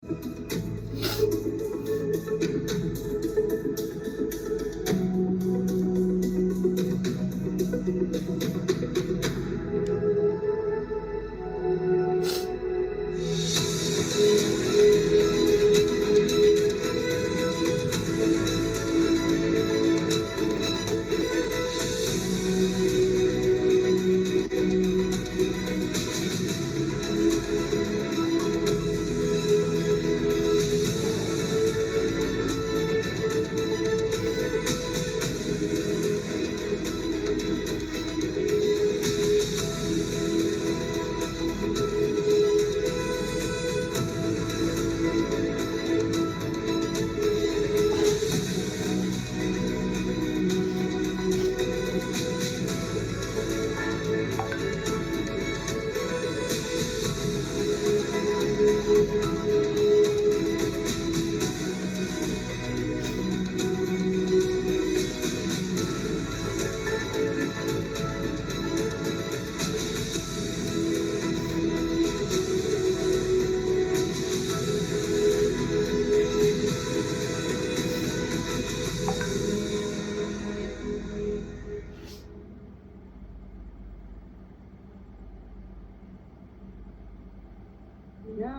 Hello,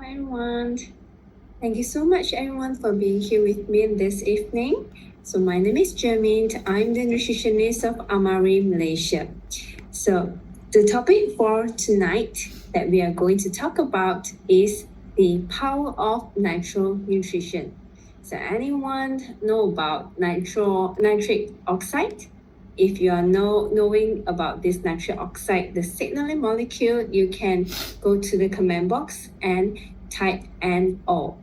everyone. Thank you so much, everyone, for being here with me this evening. So my name is Jermaine. I'm the nutritionist of Amari, Malaysia. So the topic for tonight that we are going to talk about is the power of natural nutrition. So anyone know about nitric oxide? If you are knowing about this nitric oxide, the signaling molecule, you can go to the comment box and type NO.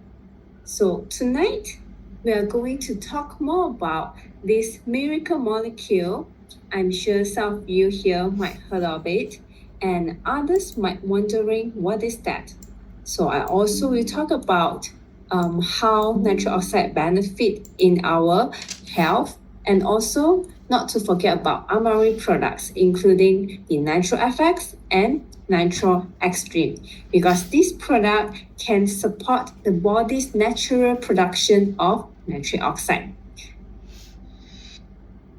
So tonight, we are going to talk more about this miracle molecule. I'm sure some of you here might heard of it, and others might wondering what is that. So I also will talk about how nitric oxide benefit in our health, and also not to forget about Amari products, including the Nitro FX and Nitro Extreme, because this product can support the body's natural production of nitric oxide.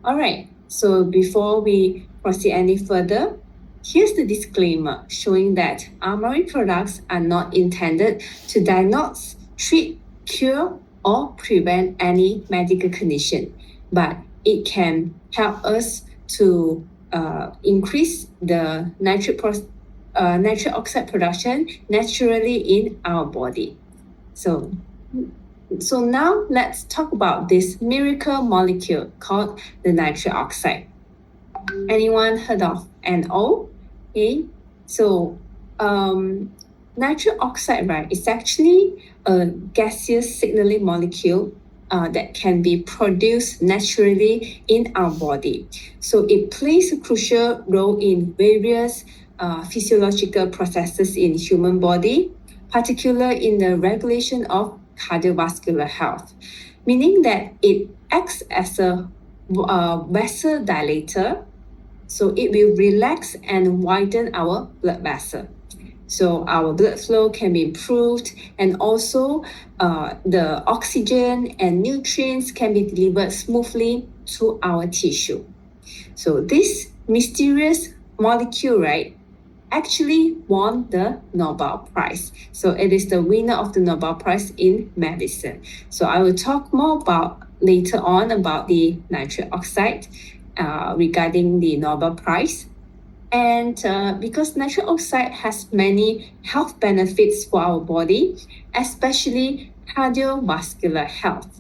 All right, so before we proceed any further, here's the disclaimer showing that Amari products are not intended to diagnose, treat, cure, or prevent any medical condition, but it can help us to increase the nitric oxide production naturally in our body. So now let's talk about this miracle molecule called the nitric oxide. Anyone heard of NO? Okay, so nitric oxide, right, is actually a gaseous signaling molecule that can be produced naturally in our body. So it plays a crucial role in various physiological processes in human body, particularly in the regulation of cardiovascular health, meaning that it acts as a vessel dilator. So it will relax and widen our blood vessel. So our blood flow can be improved, and also the oxygen and nutrients can be delivered smoothly to our tissue. So this mysterious molecule, right, actually won the Nobel Prize. So it is the winner of the Nobel Prize in medicine. So I will talk more about later on about the nitric oxide regarding the Nobel Prize. And because nitric oxide has many health benefits for our body, especially cardiovascular health.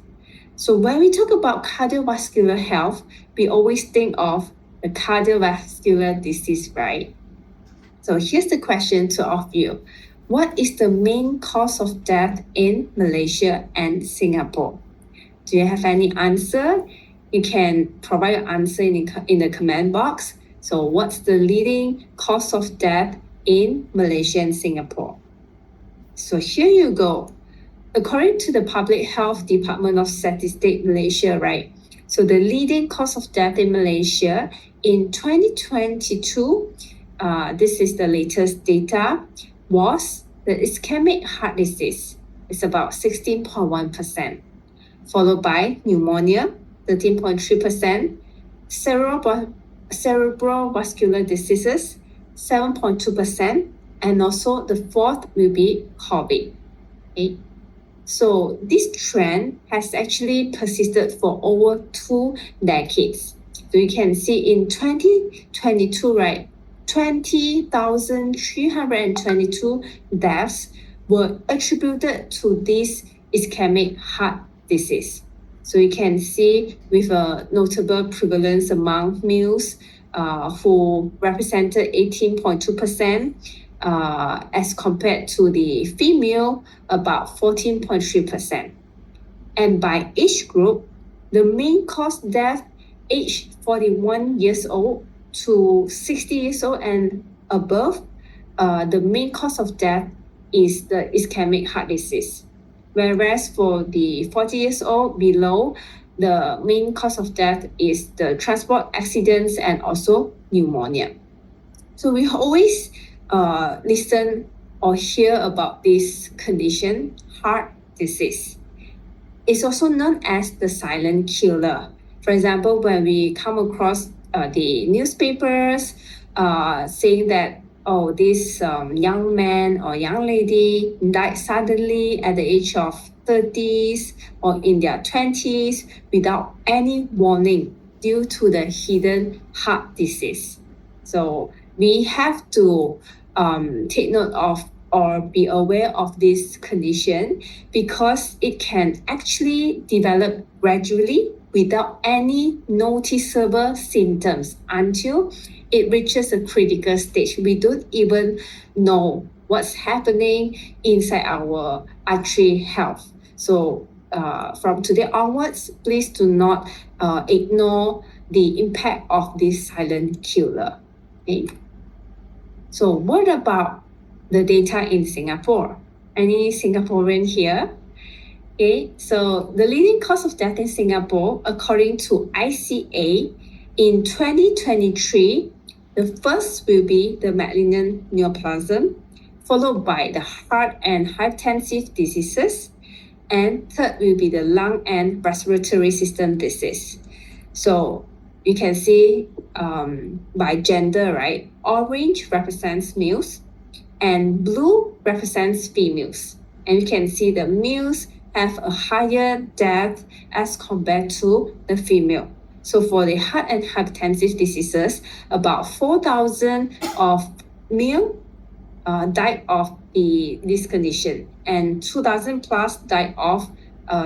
So when we talk about cardiovascular health, we always think of the cardiovascular disease, right? So here's the question to all of you. What is the main cause of death in Malaysia and Singapore? Do you have any answer? You can provide your answer in the comment box. So what's the leading cause of death in Malaysia and Singapore? So here you go. According to the Public Health Department of Statistics Malaysia, right? So the leading cause of death in Malaysia in 2022, this is the latest data, was the ischemic heart disease. is about 16.1%, followed by pneumonia, 13.3%, cerebral vascular diseases, 7.2%, and also the fourth will be COVID. Okay? So this trend has actually persisted for over 2 decades. So you can see in 2022, right, 20,322 deaths were attributed to this ischemic heart disease. So you can see with a notable prevalence among males who represented 18.2%, as compared to the female, about 14.3%. And by age group, the main cause death aged 41 years old to 60 years old and above, the main cause of death is the ischemic heart disease. Whereas for the 40 years old below, the main cause of death is the transport accidents and also pneumonia. So we always listen or hear about this condition, heart disease. It's also known as the silent killer. For example, when we come across the newspapers saying that, oh, this young man or young lady died suddenly at the age of 30s or in their 20s without any warning due to the hidden heart disease. So we have to take note of or be aware of this condition because it can actually develop gradually without any noticeable symptoms until it reaches a critical stage. We don't even know what's happening inside our artery health. So from today onwards, please do not ignore the impact of this silent killer. Okay. So what about the data in Singapore? Any Singaporean here? Okay, so the leading cause of death in Singapore, according to ICA, in 2023, the first will be the malignant neoplasm, followed by the heart and hypertensive diseases, and third will be the lung and respiratory system disease. So you can see by gender, right? Orange represents males and blue represents females. And you can see the males have a higher death as compared to the female. So for the heart and hypertensive diseases, about 4,000 of male died of this condition, and 2,000 plus died of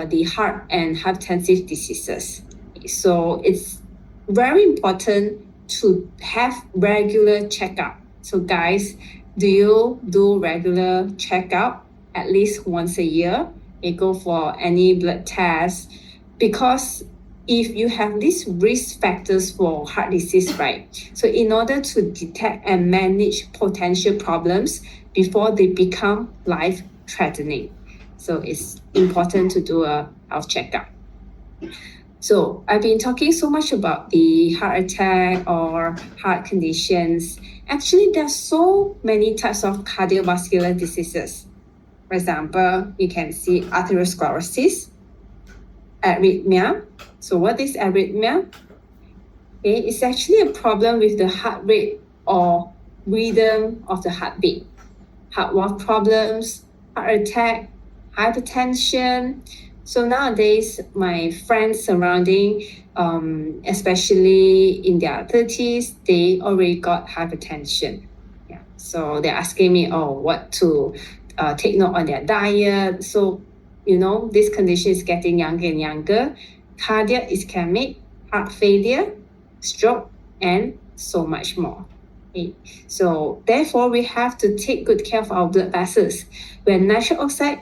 the heart and hypertensive diseases. So it's very important to have regular checkup. So guys, do you do regular checkup at least once a year? You go for any blood test, because if you have these risk factors for heart disease, right? So in order to detect and manage potential problems before they become life-threatening, so it's important to do a health checkup. So I've been talking so much about the heart attack or heart conditions. Actually, there's so many types of cardiovascular diseases. For example, you can see atherosclerosis, arrhythmia. So what is arrhythmia? Okay, it's actually a problem with the heart rate or rhythm of the heartbeat. Heart valve problems, heart attack, hypertension. So nowadays, my friends surrounding, especially in their 30s, they already got hypertension. Yeah. So they're asking me, what to take note on their diet. So, this condition is getting younger and younger. Cardiac ischemic, heart failure, stroke, and so much more. Okay. So therefore, we have to take good care of our blood vessels, where nitric oxide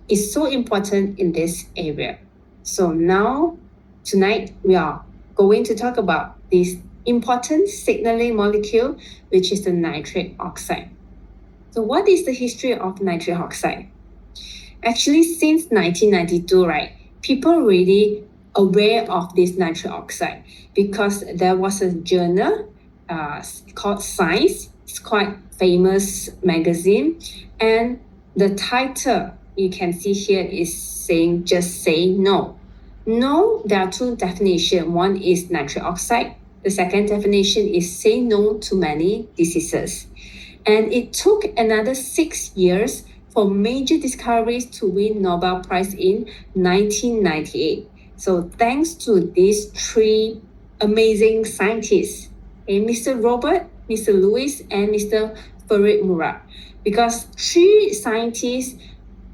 is so important in this area. So now, tonight, we are going to talk about this important signaling molecule, which is the nitric oxide. So what is the history of nitric oxide? Actually, since 1992, right, people are really aware of this nitric oxide because there was a journal called Science. It's quite famous magazine, and the title you can see here is saying just say no. No, there are two definitions. One is nitric oxide. The second definition is say no to many diseases. And it took another 6 years for major discoveries to win Nobel Prize in 1998. So thanks to these three amazing scientists, Mr. Robert, Mr. Lewis, and Mr. Farid Murad, because three scientists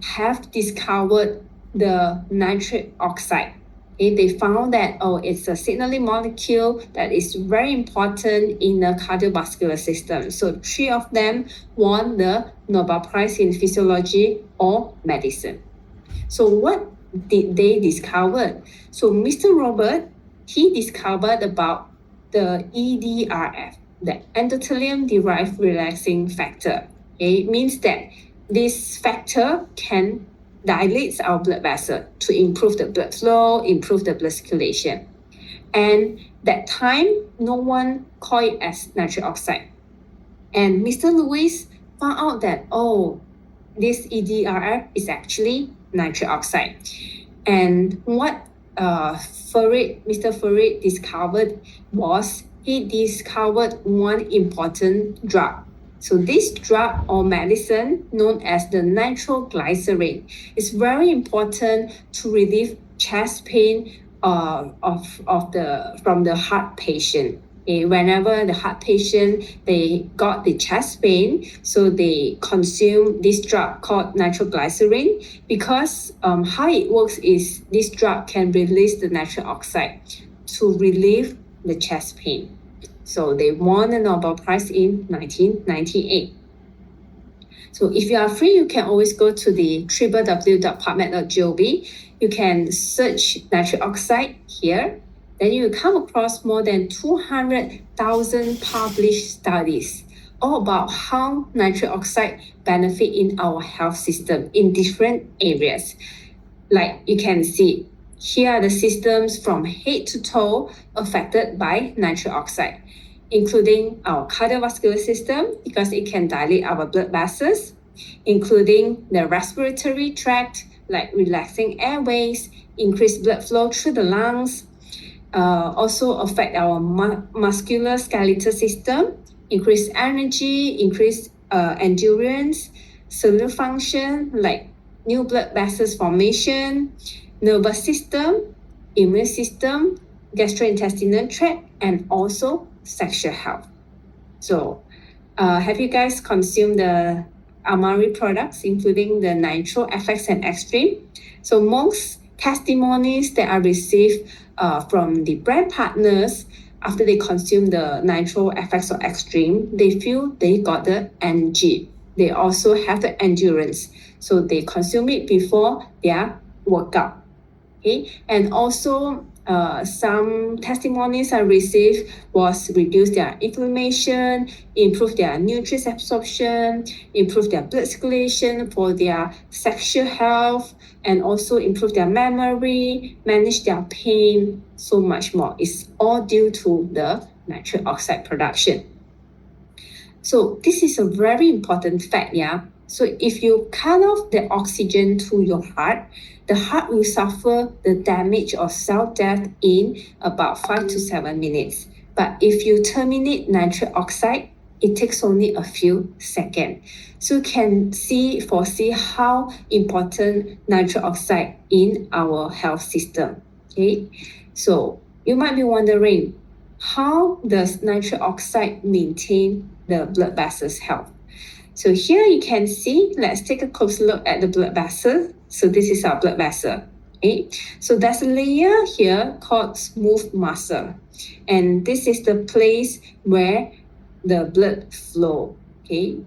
have discovered the nitric oxide. They found that it's a signaling molecule that is very important in the cardiovascular system. So three of them won the Nobel Prize in Physiology or Medicine. So what did they discover? So Mr. Robert, he discovered about the EDRF, the endothelium-derived relaxing factor. It means that this factor can dilate our blood vessel to improve the blood flow, improve the blood circulation. And that time, no one called it as nitric oxide. And Mr. Lewis found out that, this EDRF is actually nitric oxide. And what Mr. Farid discovered was he discovered one important drug. So this drug or medicine known as the nitroglycerin is very important to relieve chest pain from the heart patient. Whenever the heart patient they got the chest pain, so they consume this drug called nitroglycerin because how it works is this drug can release the nitric oxide to relieve the chest pain. So they won the Nobel Prize in 1998. So if you are free, you can always go to the www.pubmed.gov. You can search nitric oxide here. Then you will come across more than 200,000 published studies all about how nitric oxide benefit in our health system in different areas. Like you can see, here are the systems from head to toe affected by nitric oxide, including our cardiovascular system because it can dilate our blood vessels, including the respiratory tract, like relaxing airways, increased blood flow through the lungs, also affect our musculoskeletal system, increase energy, increase endurance, cellular function like new blood vessels formation, nervous system, immune system, gastrointestinal tract, and also sexual health. So have you guys consumed the Amari products, including the Nitro, FX, and Extreme? So most testimonies that I received from the brand partners after they consume the Nitro, FX, or Extreme, they feel they got the energy. They also have the endurance. So they consume it before their workout. Okay, and also some testimonies I received was reduce their inflammation, improve their nutrient absorption, improve their blood circulation for their sexual health, and also improve their memory, manage their pain, so much more. It's all due to the nitric oxide production. So this is a very important fact, yeah. So if you cut off the oxygen to your heart, the heart will suffer the damage or cell death in about 5 to 7 minutes. But if you terminate nitric oxide, it takes only a few seconds. So you can foresee how important nitric oxide in our health system. Okay, so you might be wondering, how does nitric oxide maintain the blood vessels health? So here you can see, let's take a close look at the blood vessel. So this is our blood vessel. Okay, so there's a layer here called smooth muscle, and this is the place where the blood flow. Okay,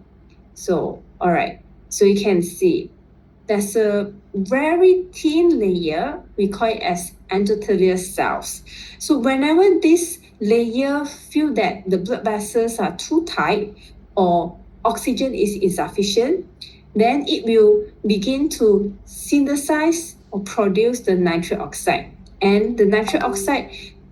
so all right, so you can see there's a very thin layer, we call it as endothelial cells. So whenever this layer feel that the blood vessels are too tight or oxygen is insufficient, then it will begin to synthesize or produce the nitric oxide. And the nitric oxide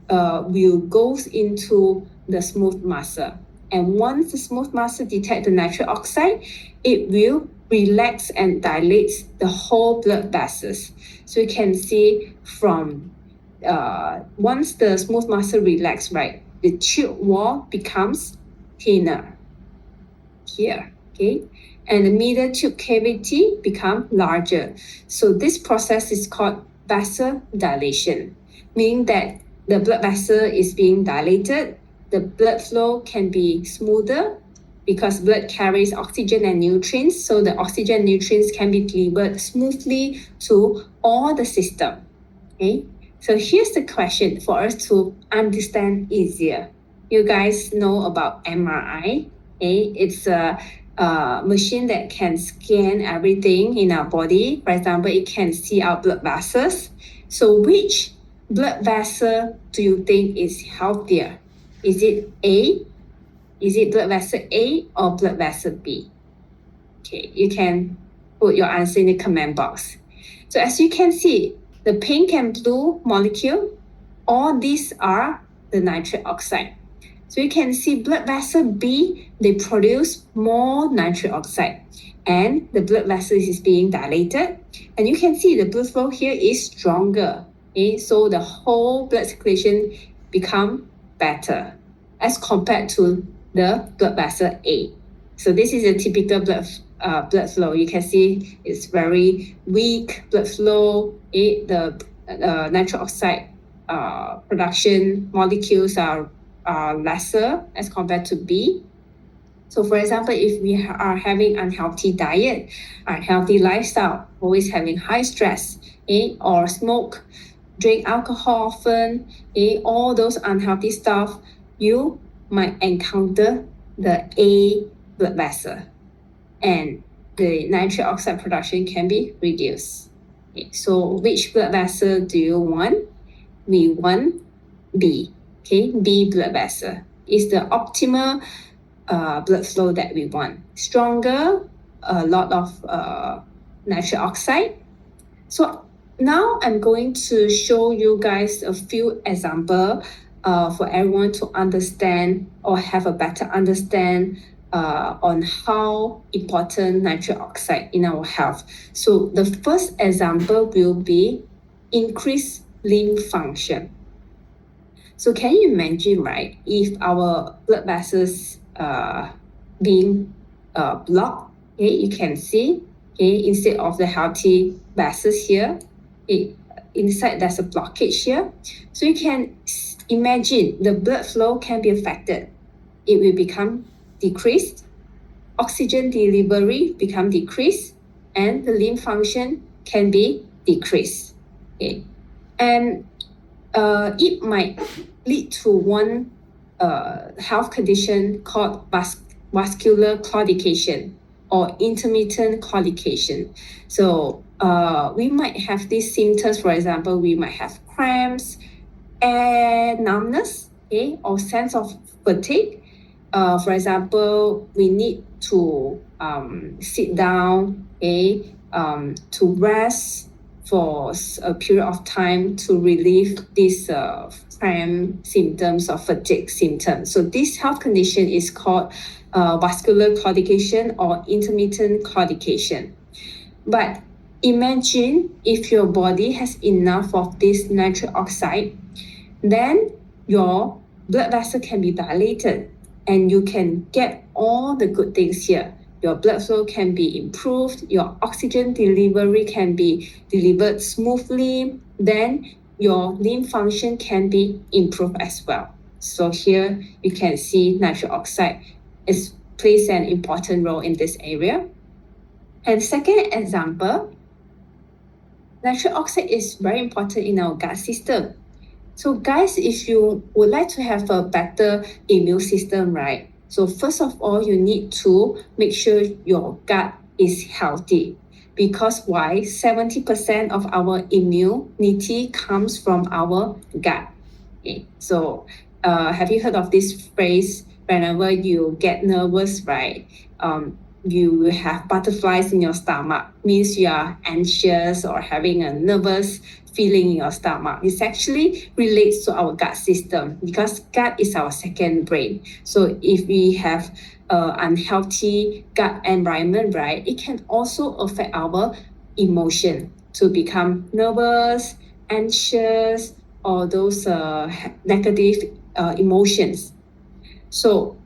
will go into the smooth muscle. And once the smooth muscle detects the nitric oxide, it will relax and dilates the whole blood vessels. So you can see from once the smooth muscle relax, right, the tube wall becomes thinner here, okay? And the middle tube cavity become larger. So this process is called vasodilation, meaning that the blood vessel is being dilated, the blood flow can be smoother because blood carries oxygen and nutrients, so the oxygen and nutrients can be delivered smoothly to all the system, okay? So here's the question for us to understand easier. You guys know about MRI, okay? It's a machine that can scan everything in our body. For example, it can see our blood vessels. So which blood vessel do you think is healthier? Is it A? Is it blood vessel A or blood vessel B? Okay, you can put your answer in the comment box. So as you can see, the pink and blue molecule, all these are the nitric oxide. So you can see blood vessel B, they produce more nitric oxide and the blood vessel is being dilated. And you can see the blood flow here is stronger. Okay? So the whole blood circulation become better as compared to the blood vessel A. So this is a typical blood flow. You can see it's very weak blood flow. The nitric oxide production molecules are lesser as compared to B. So for example, if we are having unhealthy diet, unhealthy lifestyle, always having high stress, or smoke, drink alcohol often, all those unhealthy stuff, you might encounter the A blood vessel and the nitric oxide production can be reduced. Okay, so which blood vessel do you want? We want B. Okay, B blood vessel is the optimal blood flow that we want. Stronger, a lot of nitric oxide. So now I'm going to show you guys a few examples for everyone to understand or have a better understand on how important nitric oxide in our health. So the first example will be increased limb function. So can you imagine, right, if our blood vessels being blocked, okay, you can see, okay, instead of the healthy vessels here, inside there's a blockage here. So you can imagine the blood flow can be affected. It will become decreased, oxygen delivery become decreased, and the limb function can be decreased. Okay, and it might lead to one health condition called vascular claudication or intermittent claudication. So we might have these symptoms. For example, we might have cramps, air numbness, okay, or sense of fatigue. For example, we need to sit down, okay, to rest for a period of time to relieve these cramp symptoms or fatigue symptoms. So this health condition is called vascular claudication or intermittent claudication. But imagine if your body has enough of this nitric oxide, then your blood vessel can be dilated and you can get all the good things here. Your blood flow can be improved, your oxygen delivery can be delivered smoothly, then your limb function can be improved as well. So here you can see nitric oxide plays an important role in this area. And second example, nitric oxide is very important in our gut system. So guys, if you would like to have a better immune system, right? So first of all, you need to make sure your gut is healthy. Because why? 70% of our immunity comes from our gut. Okay. So have you heard of this phrase, whenever you get nervous, right? you will have butterflies in your stomach, means you are anxious or having a nervous feeling in your stomach. This actually relates to our gut system because gut is our second brain. So if we have unhealthy gut environment, right, it can also affect our emotion to become nervous, anxious, or those negative emotions. So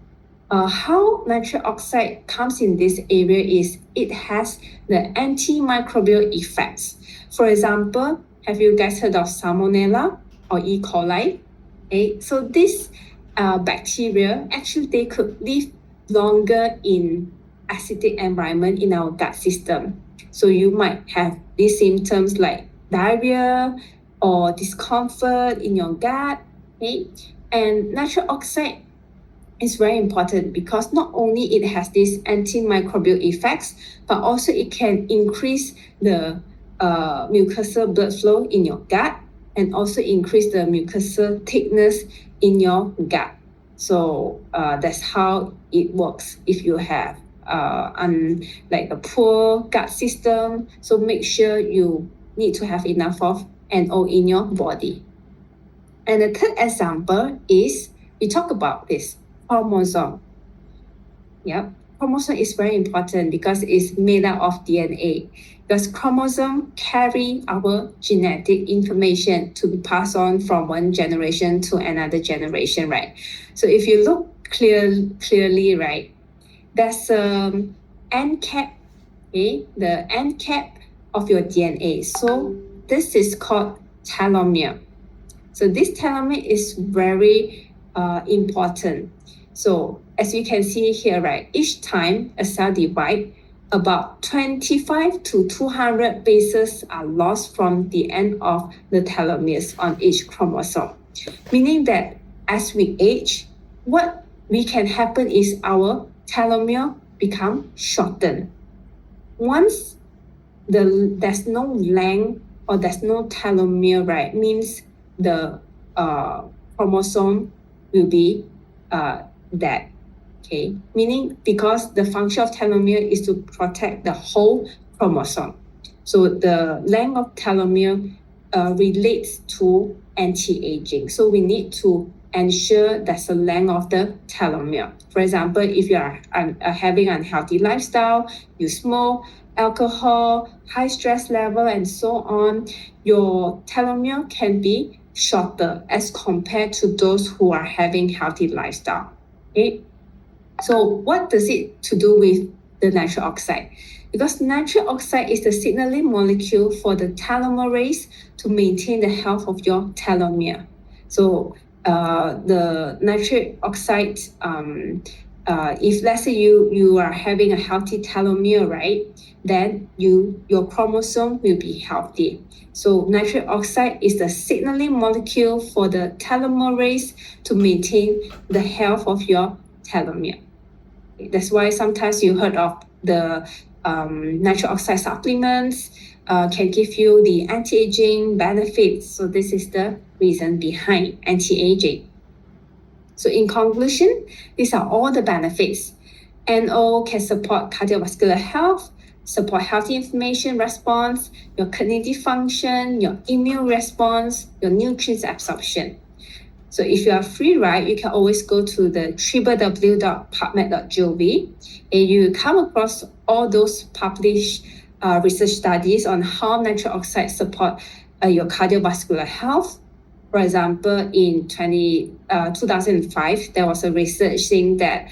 how nitric oxide comes in this area is it has the antimicrobial effects. For example, have you guys heard of Salmonella or E. coli? Okay, so this bacteria actually they could live longer in acidic environment in our gut system. So you might have these symptoms like diarrhea or discomfort in your gut. Okay, and nitric oxide is very important because not only it has these antimicrobial effects, but also it can increase the mucosal blood flow in your gut and also increase the mucosal thickness in your gut. So that's how it works if you have like a poor gut system. So make sure you need to have enough of NO in your body. And the third example is we talk about this chromosome. Yep, chromosome is very important because it's made up of DNA. Because chromosome carry our genetic information to be passed on from one generation to another generation, right? So if you look clearly, right, there's end cap, okay, the end cap of your DNA. So this is called telomere. So this telomere is very important. So as you can see here, right, each time a cell divides, about 25 to 200 bases are lost from the end of the telomeres on each chromosome. Meaning that as we age, what we can happen is our telomere become shortened. Once there's no length or there's no telomere, right, means the chromosome will be dead. Okay, meaning because the function of telomere is to protect the whole chromosome. So the length of telomere relates to anti-aging. So we need to ensure that's the length of the telomere. For example, if you are having an unhealthy lifestyle, you smoke, alcohol, high stress level, and so on, your telomere can be shorter as compared to those who are having healthy lifestyle. Okay. So what does it to do with the nitric oxide? Because nitric oxide is the signaling molecule for the telomerase to maintain the health of your telomere. So the nitric oxide, if let's say you are having a healthy telomere, right, then your chromosome will be healthy. So nitric oxide is the signaling molecule for the telomerase to maintain the health of your telomere. That's why sometimes you heard of the nitric oxide supplements can give you the anti-aging benefits. So this is the reason behind anti-aging. So in conclusion, these are all the benefits. NO can support cardiovascular health, support healthy inflammation response, your cognitive function, your immune response, your nutrients absorption. So if you are free, right, you can always go to the www.pubmed.gov and you come across all those published research studies on how nitric oxide support your cardiovascular health. For example, in 2005, there was a research saying that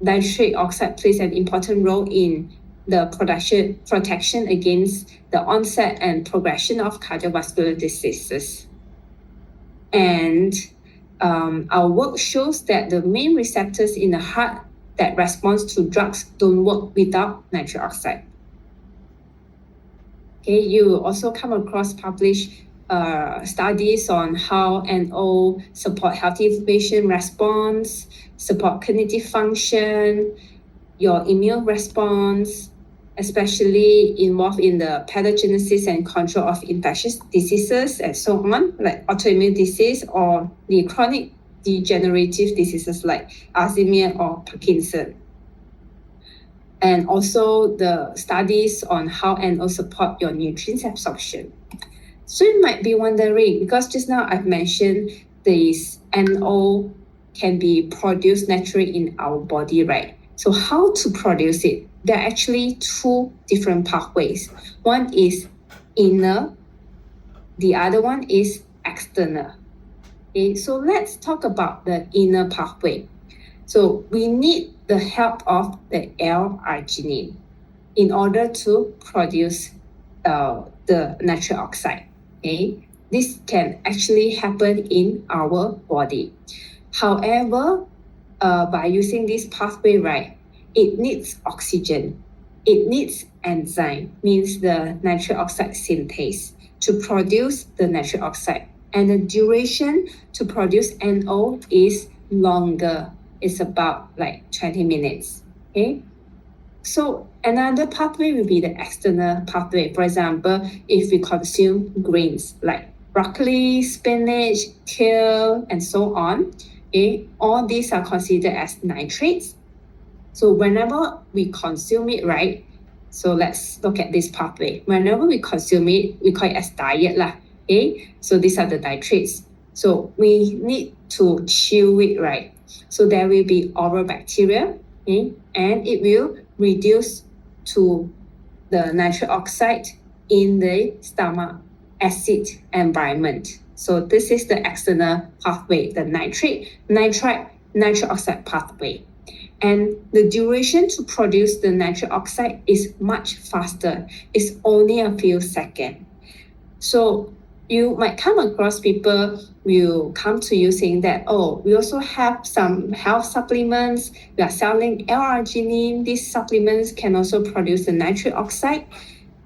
nitric oxide plays an important role in the protection against the onset and progression of cardiovascular diseases. And our work shows that the main receptors in the heart that responds to drugs don't work without nitric oxide. Okay, you will also come across published studies on how NO support healthy inflammation response, support cognitive function, your immune response, especially involved in the pathogenesis and control of infectious diseases and so on, like autoimmune disease or the chronic degenerative diseases like Alzheimer's or Parkinson. and also the studies on how NO support your nutrients absorption. So you might be wondering, because just now I've mentioned this NO can be produced naturally in our body, right? So how to produce it? There are actually two different pathways. One is inner, the other one is external. Okay, so let's talk about the inner pathway. So we need the help of the L-arginine in order to produce the nitric oxide. Okay, this can actually happen in our body. However, by using this pathway, right, it needs oxygen. It needs enzyme, means the nitric oxide synthase, to produce the nitric oxide. And the duration to produce NO is longer. It's about like 20 minutes. Okay. So another pathway will be the external pathway. For example, if we consume greens like broccoli, spinach, kale, and so on, okay, all these are considered as nitrates. So whenever we consume it, right? So let's look at this pathway. Whenever we consume it, we call it as diet lah. Okay, so these are the nitrates. So we need to chew it, right? So there will be oral bacteria, okay, and it will reduce to the nitric oxide in the stomach acid environment. So this is the external pathway, the nitric oxide pathway. And the duration to produce the nitric oxide is much faster. It's only a few seconds. So you might come across people will come to you saying that, oh, we also have some health supplements. We are selling L-arginine. These supplements can also produce the nitric oxide.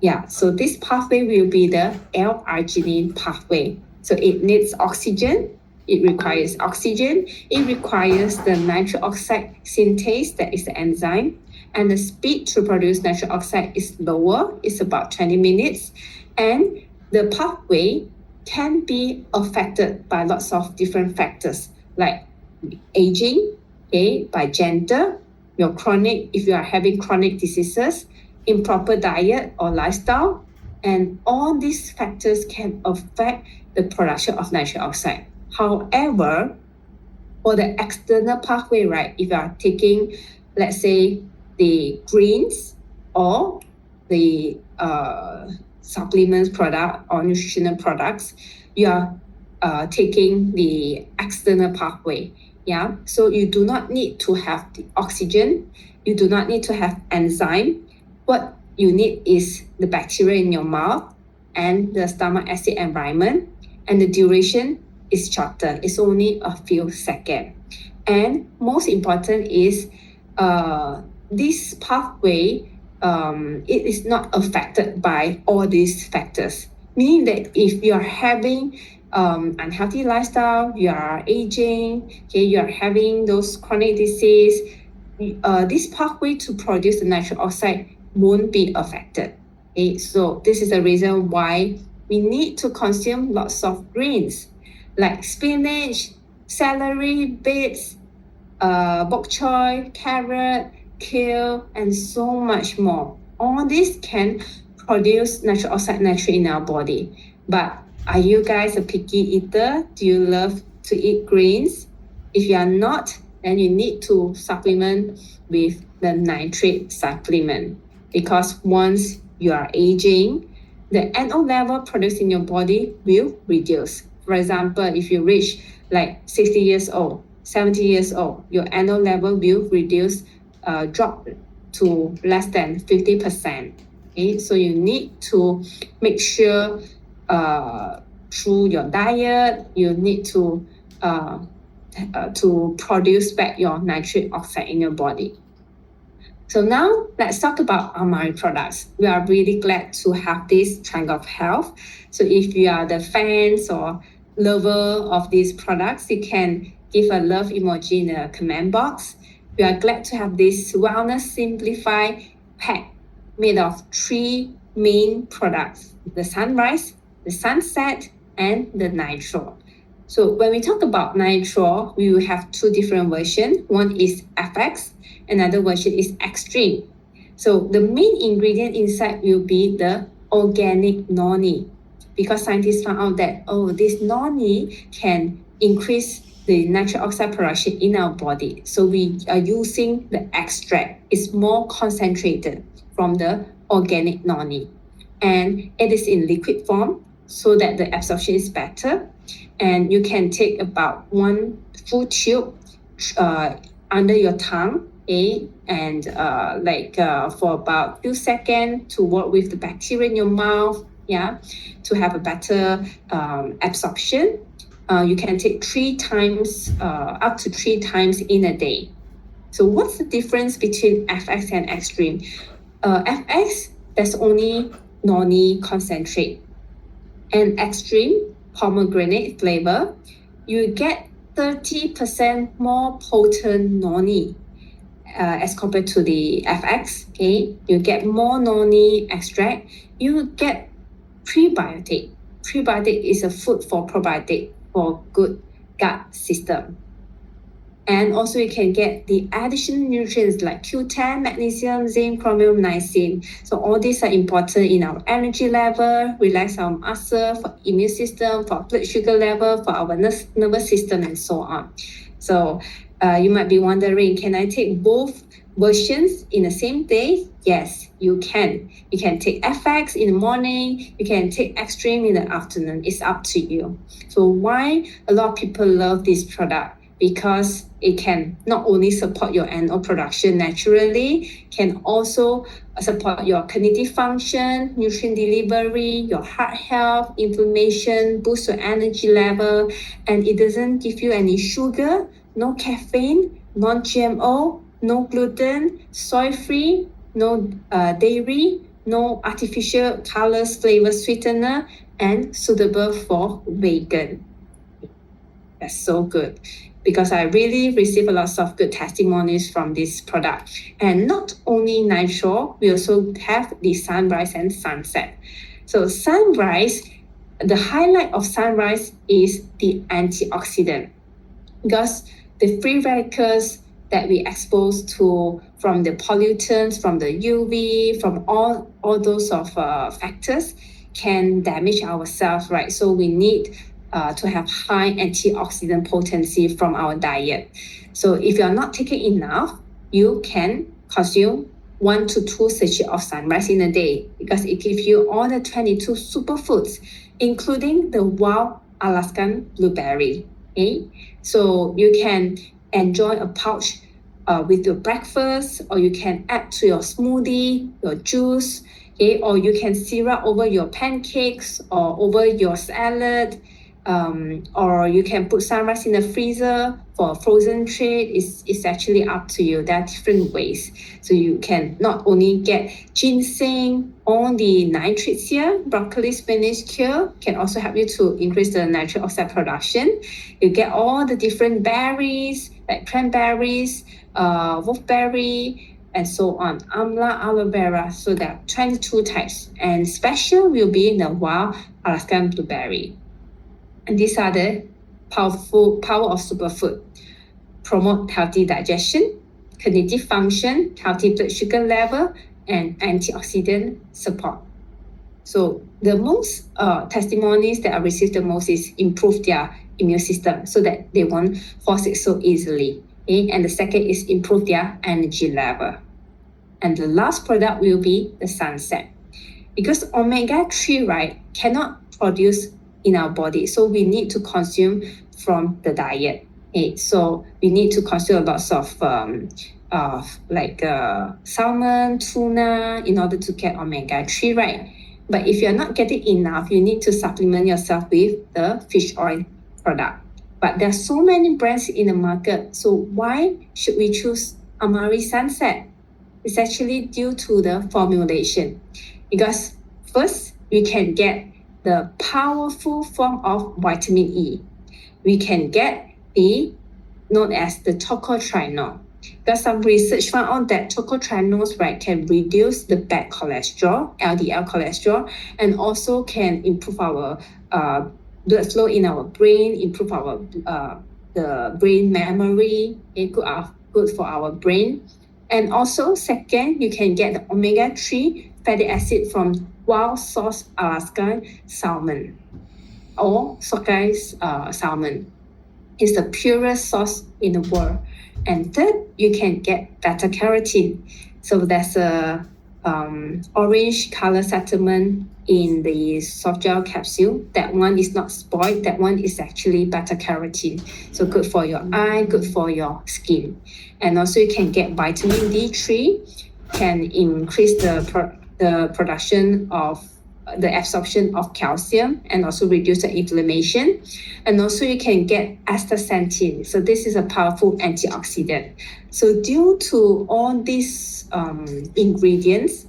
Yeah, so this pathway will be the L-arginine pathway. So it needs oxygen. It requires oxygen. It requires the nitric oxide synthase, that is the enzyme. And the speed to produce nitric oxide is lower. It's about 20 minutes. And the pathway can be affected by lots of different factors like aging, okay, by gender, your chronic, if you are having chronic diseases, improper diet or lifestyle, and all these factors can affect the production of nitric oxide. However, for the external pathway, right, if you are taking, let's say, the greens or the supplements product or nutritional products, you are taking the external pathway. Yeah, so you do not need to have the oxygen. You do not need to have enzyme. What you need is the bacteria in your mouth and the stomach acid environment, and the duration is shorter. It's only a few seconds. And most important is this pathway, it is not affected by all these factors. Meaning that if you are having unhealthy lifestyle, you are aging, okay, you are having those chronic disease, this pathway to produce the nitric oxide won't be affected. Okay, so this is the reason why we need to consume lots of greens like spinach, celery, beets, bok choy, carrot, kale, and so much more. All this can produce nitric oxide naturally in our body. But are you guys a picky eater? Do you love to eat greens? If you are not, then you need to supplement with the nitrate supplement, because once you are aging, the NO level produced in your body will reduce. For example, if you reach like 60 years old, 70 years old, your NO level will reduce, drop to less than 50%. Okay, so you need to make sure through your diet, you need to produce back your nitric oxide in your body. So now let's talk about Amari products. We are really glad to have this Triangle of Health. So if you are the fans or lover of these products, you can give a love emoji in the comment box. We are glad to have this Wellness Simplified pack made of 3 main products: the Sunrise, the Sunset, and the Nitro. So when we talk about Nitro, we will have 2 different versions. One is FX, another version is Extreme. So the main ingredient inside will be the organic noni, because scientists found out that, this noni can increase the nitric oxide production in our body. So we are using the extract. It's more concentrated from the organic noni. And it is in liquid form so that the absorption is better. And you can take about 1 full tube under your tongue, and for about few seconds to work with the bacteria in your mouth, to have a better absorption. You can take 3 times, up to 3 times in a day. So what's the difference between FX and Extreme? FX, there's only noni concentrate. And Extreme pomegranate flavor, you get 30% more potent noni as compared to the FX. Okay, you get more noni extract. You get prebiotic. Prebiotic is a food for probiotic for good gut system. And also you can get the additional nutrients like Q10, magnesium, zinc, chromium, niacin. So all these are important in our energy level, relax our muscle, for immune system, for blood sugar level, for our nervous system, and so on. So you might be wondering, can I take both versions in the same day? Yes, you can. You can take FX in the morning, you can take Extreme in the afternoon. It's up to you. So why a lot of people love this product? Because it can not only support your NO production naturally, can also support your cognitive function, nutrient delivery, your heart health, inflammation, boost your energy level, and it doesn't give you any sugar, no caffeine, non-GMO, no gluten, soy-free, no dairy, no artificial colors, flavor sweetener, and suitable for vegan. That's so good, because I really receive a lot of good testimonies from this product. And not only Nitro, we also have the sunrise and sunset. So sunrise, the highlight of sunrise is the antioxidant, because the free radicals that we expose to from the pollutants, from the UV, from all those factors can damage our cells, right? So we need to have high antioxidant potency from our diet. So if you're not taking enough, you can consume 1 to 2 sachets of sunrise in a day, because it gives you all the 22 superfoods, including the wild Alaskan blueberry. Okay? So you can enjoy a pouch with your breakfast, or you can add to your smoothie, your juice, okay? Or you can syrup over your pancakes or over your salad. Or you can put sunrise in the freezer for frozen trade. It's actually up to you. There are different ways. So you can not only get ginseng, all the nitrates here, broccoli, spinach, kale can also help you to increase the nitric oxide production. You get all the different berries like cranberries, wolfberry, and so on, amla, aloe vera. So there are 22 types, and special will be the wild Alaskan blueberry. And these are the power of superfood. Promote healthy digestion, cognitive function, healthy blood sugar level, and antioxidant support. So the most testimonies that I received the most is improve their immune system so that they won't fall sick so easily. Okay? And the second is improve their energy level. And the last product will be the sunset. Because omega-3, right, cannot produce in our body, so we need to consume from the diet. Okay? So we need to consume lots of salmon, tuna, in order to get omega-3, right? But if you're not getting enough, you need to supplement yourself with the fish oil product. But there are so many brands in the market, so why should we choose Amari Sunset? It's actually due to the formulation. Because first, we can get the powerful form of vitamin E. We can get the known as the tocotrienol. Because some research found out that tocotrienols, right, can reduce the bad cholesterol, LDL cholesterol, and also can improve our blood flow in our brain, improve our the brain memory, good for our brain. And also, second, you can get the omega-3 fatty acid from wild-caught Alaskan salmon or sockeye salmon. It's the purest sauce in the world. And third, you can get beta carotene. So there's a orange color settlement in the soft gel capsule. That one is not spoiled. That one is actually beta carotene. So good for your eye, good for your skin. And also you can get vitamin D3, can increase the production of the absorption of calcium and also reduce the inflammation. And also you can get astaxanthin. So this is a powerful antioxidant. So due to all these ingredients,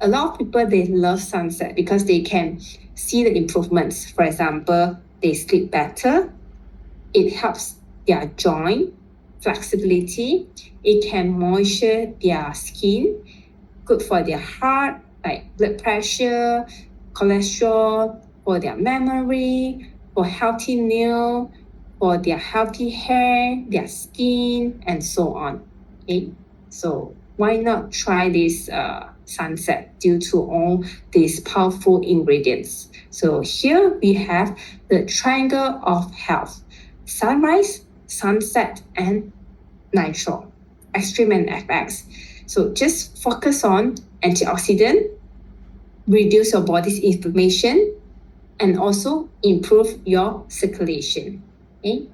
a lot of people, they love sunset because they can see the improvements. For example, they sleep better. It helps their joint flexibility. It can moisture their skin, good for their heart, like blood pressure, cholesterol, for their memory, for healthy nail, for their healthy hair, their skin, and so on. Okay, so why not try this sunset due to all these powerful ingredients? So here we have the triangle of health: sunrise, sunset, and Nitro, Extreme and FX. So just focus on antioxidant, reduce your body's inflammation, and also improve your circulation. Okay?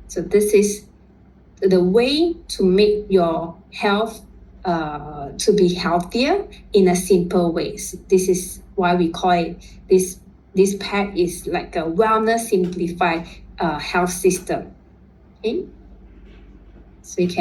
So this is the way to make your health to be healthier in a simple way. So this is why we call it this pack is like a wellness simplified health system. Okay? So you can